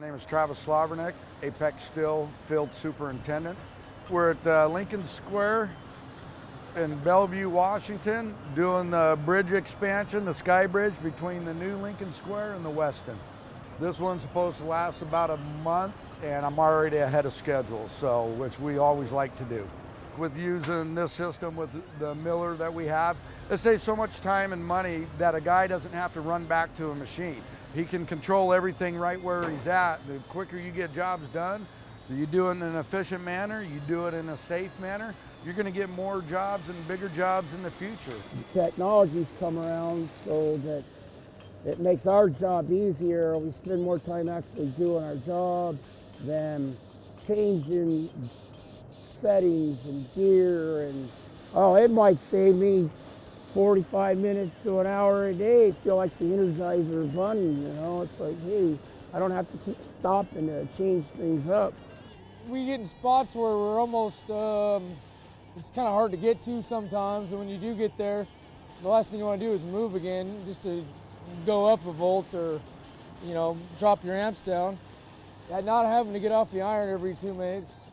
My name is Travis Slavernick, Apex Steel Field Superintendent. We're at Lincoln Square in Bellevue, Washington, doing the bridge expansion, the sky bridge between the new Lincoln Square and the Weston. This one's supposed to last about a month, and I'm already ahead of schedule, which we always like to do. With using this system with the miller that we have, it saves so much time and money that a guy doesn't have to run back to a machine. He can control everything right where he's at. The quicker you get jobs done, you do it in an efficient manner, you do it in a safe manner, you're going to get more jobs and bigger jobs in the future. Technology's come around so that it makes our job easier. We spend more time actually doing our job than changing settings and gear, and it might save me 45 minutes to an hour a day. I feel like the Energizer bunny, It's like, hey, I don't have to keep stopping to change things up. We get in spots where we're almost, it's kind of hard to get to sometimes, and when you do get there, the last thing you want to do is move again, just to go up a volt or, drop your amps down. Not having to get off the iron every 2 minutes,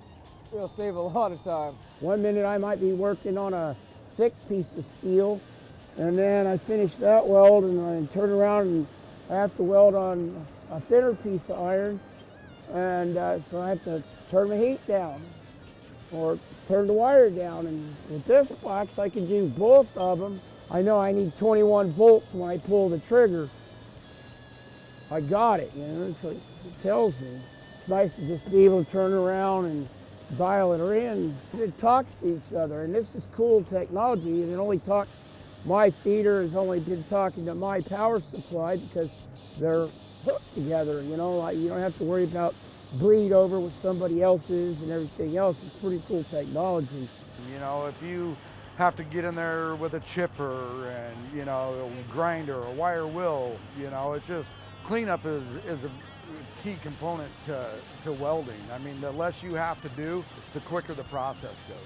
it'll save a lot of time. 1 minute I might be working on a thick piece of steel, and then I finish that weld and I turn around and I have to weld on a thinner piece of iron, and so I have to turn the heat down or turn the wire down. And with this box I can do both of them. I know I need 21 volts when I pull the trigger. I got it, it's like, it tells me. It's nice to just be able to turn around and dial it in. It talks to each other, and this is cool technology, and it only talks. My feeder has only been talking to my power supply because they're hooked together, you don't have to worry about bleed over with somebody else's and everything else. It's pretty cool technology. If you have to get in there with a chipper and, a grinder, a wire wheel, it's just cleanup is a key component to welding. I mean, the less you have to do, the quicker the process goes.